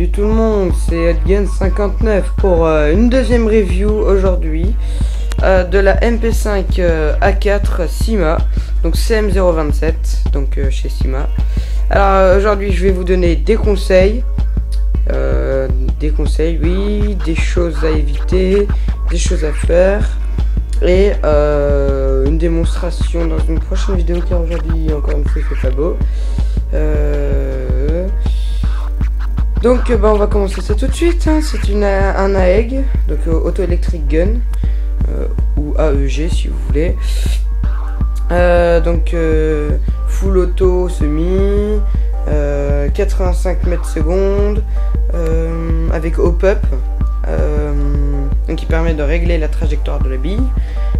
Salut tout le monde, c'est Edgen59 pour une deuxième review aujourd'hui de la MP5 A4 Syma, donc CM027, donc chez Syma. Alors aujourd'hui je vais vous donner des conseils, oui, des choses à éviter, des choses à faire et une démonstration dans une prochaine vidéo car aujourd'hui encore une fois il fait pas beau. Donc on va commencer ça tout de suite, hein. C'est un AEG, donc Auto Electric Gun, ou AEG si vous voulez. Full auto semi, 85 mètres secondes, avec hop-up, donc qui permet de régler la trajectoire de la bille.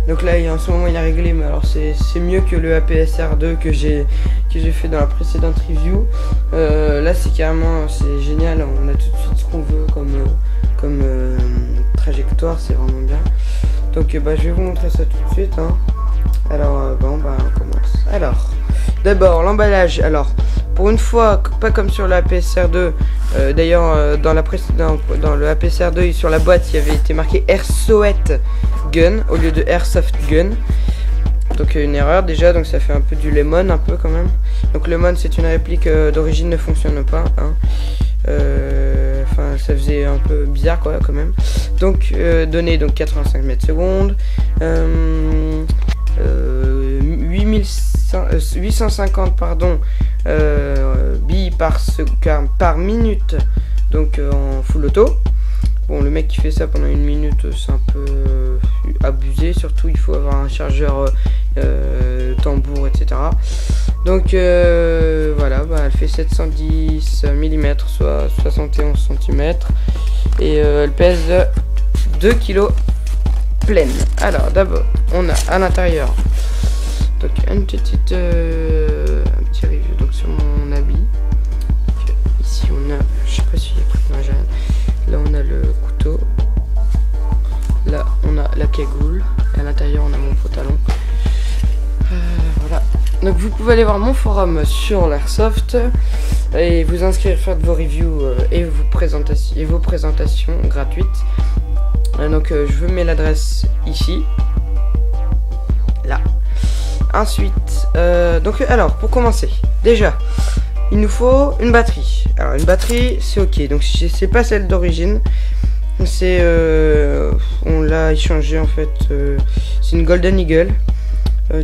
Donc là en ce moment il a réglé, mais alors c'est mieux que le APSR2 que j'ai fait dans la précédente review. Là c'est carrément, c'est génial, on a tout de suite ce qu'on veut comme trajectoire, c'est vraiment bien. Donc je vais vous montrer ça tout de suite, hein. Alors on commence. Alors d'abord l'emballage. Alors pour une fois, pas comme sur le APSR2, d'ailleurs dans le APSR2 sur la boîte il y avait été marqué Airsoft Gun au lieu de Airsoft Gun. Donc une erreur déjà, donc ça fait un peu du lemon un peu quand même. Donc lemon c'est une réplique d'origine ne fonctionne pas, hein. Enfin ça faisait un peu bizarre quoi quand même. Donc donné donc 85 mètres secondes, 850 pardon billes par minute, donc en full auto. Bon, le mec qui fait ça pendant une minute, c'est un peu abusé. Surtout, il faut avoir un chargeur tambour, etc. Donc voilà, elle fait 710 mm, soit 71 cm. Et elle pèse 2 kg pleine. Alors d'abord, on a à l'intérieur donc un petit review donc sur mon habit. Donc, ici on a, je sais pas si là on a le couteau, là on a la cagoule, et à l'intérieur on a mon pantalon. Voilà, donc vous pouvez aller voir mon forum sur l'airsoft et vous inscrire, faire de vos reviews et vos présentations gratuites. Donc je vous mets l'adresse ici, là. Ensuite alors pour commencer, déjà il nous faut une batterie. Alors une batterie c'est ok, donc c'est pas celle d'origine, c'est on l'a échangé en fait, c'est une Golden Eagle,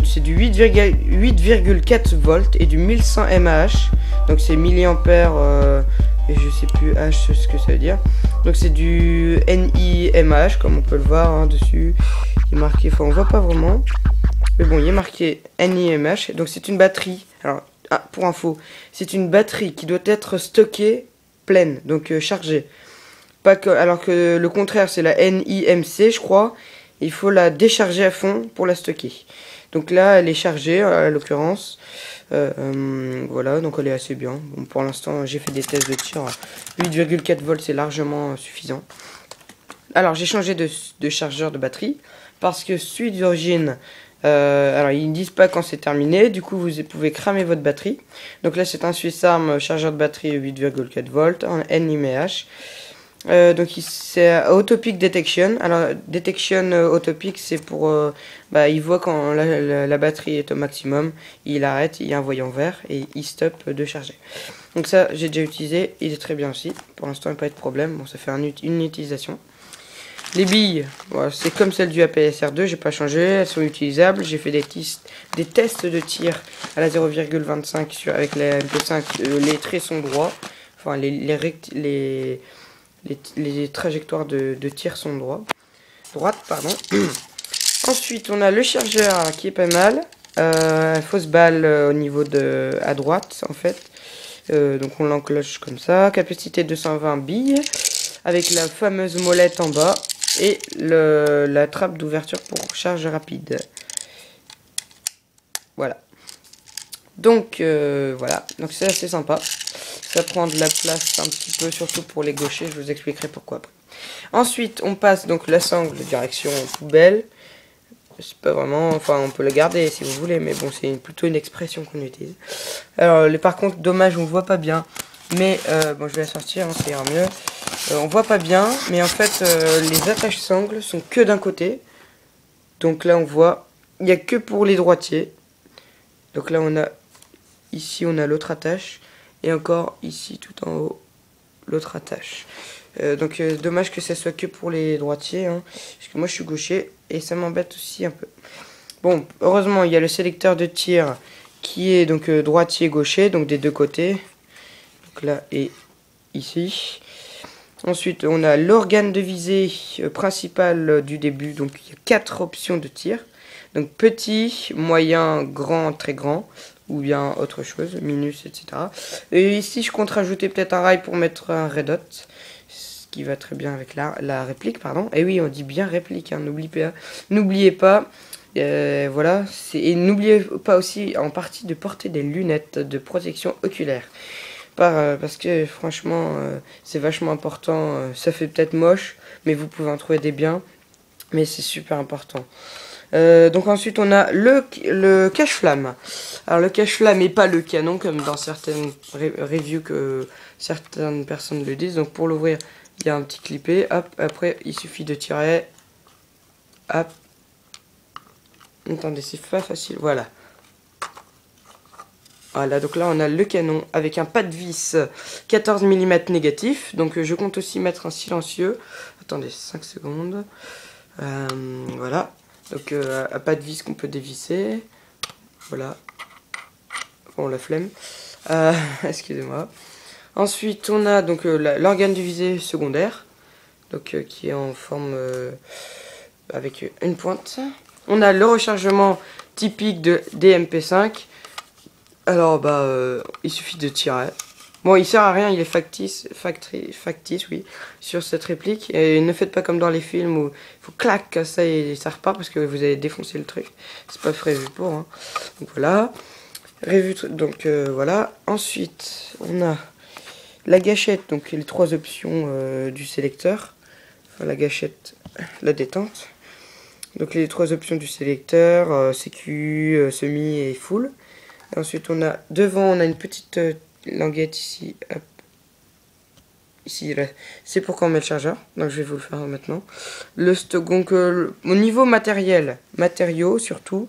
c'est du 8,4 volts et du 1100 mAh, donc c'est milliampères et je sais plus H ce que ça veut dire. Donc c'est du NiMH comme on peut le voir, hein, dessus il est marqué, enfin on voit pas vraiment, mais bon il est marqué NiMH. Donc c'est une batterie, alors pour info, c'est une batterie qui doit être stockée pleine, donc chargée. Pas que, alors que le contraire, c'est la NiMC, je crois. Il faut la décharger à fond pour la stocker. Donc là, elle est chargée, à l'occurrence. Voilà, donc elle est assez bien. Bon, pour l'instant, j'ai fait des tests de tir. 8,4 volts, c'est largement suffisant. Alors, j'ai changé de chargeur de batterie parce que celui d'origine, alors ils ne disent pas quand c'est terminé, du coup vous pouvez cramer votre batterie. Donc là c'est un Swissarm chargeur de batterie 8,4 volts en NiMH. Donc c'est Autopic Detection. Alors Detection Autopic, c'est pour il voit quand la batterie est au maximum, il arrête, il y a un voyant vert et il stoppe de charger. Donc ça j'ai déjà utilisé, il est très bien aussi. Pour l'instant il n'y a pas de problème, bon ça fait une utilisation. Les billes, voilà, c'est comme celle du APSR2, j'ai pas changé, elles sont utilisables. J'ai fait des tests de tir à la 0,25 avec la MP5, les traits sont droits, enfin les trajectoires de tir sont droites, pardon. Ensuite on a le chargeur qui est pas mal, fausse balle au niveau à droite en fait, donc on l'encloche comme ça, capacité 220 billes, avec la fameuse molette en bas. Et la trappe d'ouverture pour charge rapide. Voilà. Donc voilà. Donc c'est assez sympa. Ça prend de la place un petit peu, surtout pour les gauchers. Je vous expliquerai pourquoi après. Ensuite, on passe donc la sangle de direction poubelle. C'est pas vraiment, enfin on peut le garder si vous voulez, mais bon c'est plutôt une expression qu'on utilise. Alors par contre dommage on voit pas bien, Mais bon, je vais la sortir, hein, ça ira mieux. On voit pas bien, mais en fait, les attaches sangles sont que d'un côté. Donc là, on voit, il n'y a que pour les droitiers. Donc là, ici, on a l'autre attache. Et encore ici, tout en haut, l'autre attache. Donc dommage que ça soit que pour les droitiers, hein, parce que moi je suis gaucher et ça m'embête aussi un peu. Bon, heureusement il y a le sélecteur de tir qui est donc droitier gaucher, donc des deux côtés. Donc là et ici. Ensuite on a l'organe de visée principal du début, donc il y a 4 options de tir. Donc petit, moyen, grand, très grand, ou bien autre chose, minus, etc. Et ici je compte rajouter peut-être un rail pour mettre un red dot. Qui va très bien avec la réplique, pardon. Et oui, on dit bien réplique, hein, n'oubliez pas. Voilà, et n'oubliez pas aussi en partie de porter des lunettes de protection oculaire. Parce que franchement, c'est vachement important. Ça fait peut-être moche, mais vous pouvez en trouver des biens. Mais c'est super important. Donc ensuite on a le cache-flamme. Alors le cache-flamme n'est pas le canon comme dans certaines reviews que certaines personnes le disent. Donc pour l'ouvrir, il y a un petit clippé, hop, après il suffit de tirer, hop, attendez c'est pas facile, voilà. Voilà, donc là on a le canon avec un pas de vis 14 mm négatif, donc je compte aussi mettre un silencieux, attendez 5 secondes, voilà, donc un pas de vis qu'on peut dévisser, voilà, bon la flemme, excusez-moi. Ensuite, on a donc l'organe de visée secondaire, donc qui est en forme avec une pointe. On a le rechargement typique de DMP5. Alors, il suffit de tirer. Bon, il sert à rien, il est factice, oui, sur cette réplique. Et ne faites pas comme dans les films où il faut clac, ça et ça repart parce que vous avez défoncé le truc. C'est pas prévu pour. Hein. Donc voilà. Voilà. Ensuite, on a la gâchette, donc les 3 options du sélecteur. Enfin, la gâchette, la détente. Donc les 3 options du sélecteur, sécu, semi et full. Et ensuite on a devant, on a une petite languette ici. Hop. Ici, c'est pour quand on met le chargeur. Donc je vais vous le faire maintenant. Le stock, donc au niveau matériaux surtout,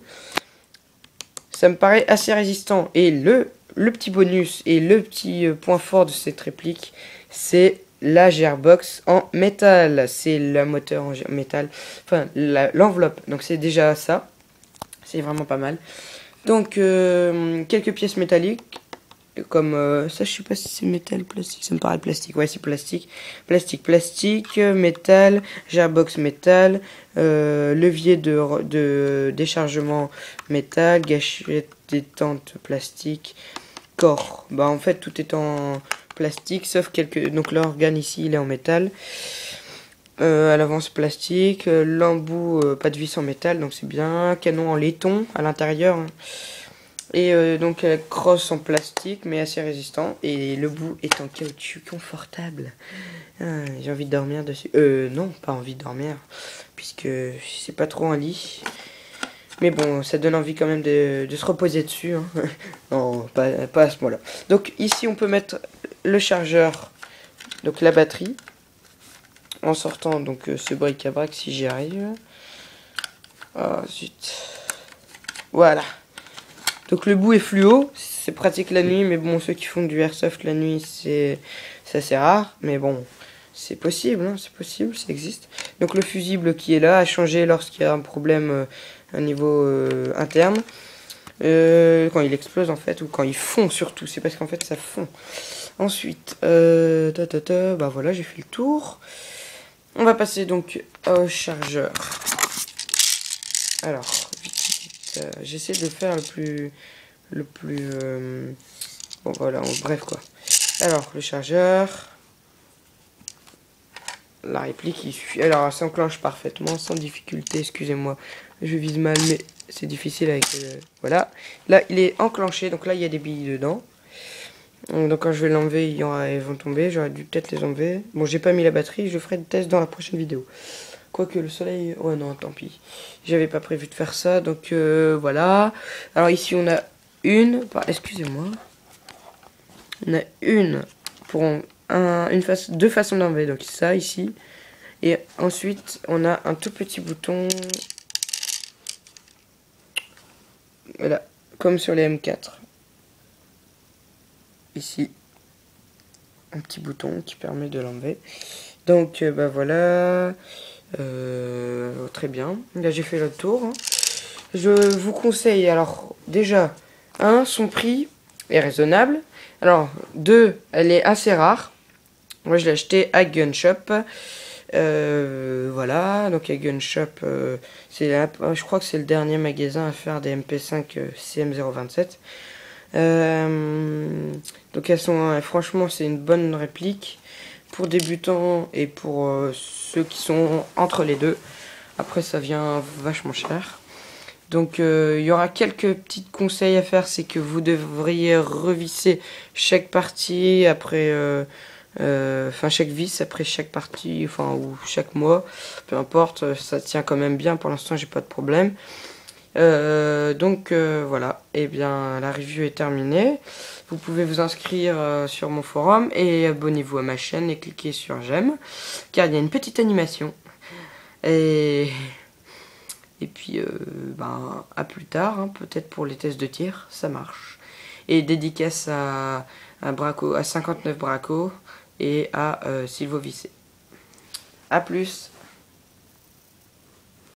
ça me paraît assez résistant. Et le petit bonus et le petit point fort de cette réplique, c'est la gearbox en métal. C'est le moteur en métal, enfin l'enveloppe. Donc c'est déjà ça. C'est vraiment pas mal. Donc quelques pièces métalliques. Comme ça, je sais pas si c'est métal, plastique, ça me paraît plastique. Ouais, c'est plastique. Plastique, métal, gearbox métal, levier de déchargement métal, gâchette détente plastique, corps. Bah en fait tout est en plastique sauf donc l'organe ici il est en métal. À l'avance plastique, l'embout pas de vis en métal donc c'est bien, canon en laiton à l'intérieur. Hein. Et donc crosse en plastique mais assez résistant et le bout est en caoutchouc confortable. J'ai envie de dormir dessus. Non, pas envie de dormir puisque c'est pas trop un lit. Mais bon, ça donne envie quand même de se reposer dessus. Hein. Non, pas à ce moment-là. Donc ici on peut mettre le chargeur, donc la batterie, en sortant donc ce bric-à-brac si j'y arrive. Ah zut. Voilà. Donc le bout est fluo, c'est pratique la nuit, mais bon, ceux qui font du airsoft la nuit, c'est assez rare, mais bon, c'est possible, hein, c'est possible, ça existe. Donc le fusible qui est là a changé lorsqu'il y a un problème à niveau interne, quand il explose en fait, ou quand il fond surtout, c'est parce qu'en fait ça fond. Ensuite, bah voilà, j'ai fait le tour. On va passer donc au chargeur. Alors, j'essaie de faire le plus bon voilà, bref quoi. Alors le chargeur, la réplique il suffit, alors ça s'enclenche parfaitement sans difficulté, excusez-moi je vise mal mais c'est difficile avec voilà, là il est enclenché, donc là il y a des billes dedans, donc quand je vais l'enlever ils vont tomber, j'aurais dû peut-être les enlever. Bon, j'ai pas mis la batterie, je ferai le test dans la prochaine vidéo. Quoique le soleil... Ouais non, tant pis. J'avais pas prévu de faire ça. Donc voilà. Alors ici on a une... Excusez-moi. On a une pour deux façons d'enlever. Donc ça ici. Et ensuite, on a un tout petit bouton. Voilà, comme sur les M4. Ici. Un petit bouton qui permet de l'enlever. Donc, bah voilà. Très bien. Là, j'ai fait le tour. Hein. Je vous conseille, alors, déjà, son prix est raisonnable. Alors, 2, elle est assez rare. Moi, je l'ai acheté à Gun Shop. Voilà, donc à Gun Shop, je crois que c'est le dernier magasin à faire des MP5 CM027. Donc elles sont, franchement, c'est une bonne réplique pour débutants et pour ceux qui sont entre les deux. Après, ça vient vachement cher. Donc il y aura quelques petits conseils à faire, c'est que vous devriez revisser chaque partie après, chaque vis après chaque partie, ou chaque mois, peu importe, ça tient quand même bien. Pour l'instant, j'ai pas de problème. Voilà, et bien la review est terminée. Vous pouvez vous inscrire sur mon forum et abonnez-vous à ma chaîne et cliquez sur j'aime, car il y a une petite animation. Et puis, à plus tard, hein, peut-être pour les tests de tir, ça marche. Et dédicace à 59 Braco et à Sylvo Vissé. A plus.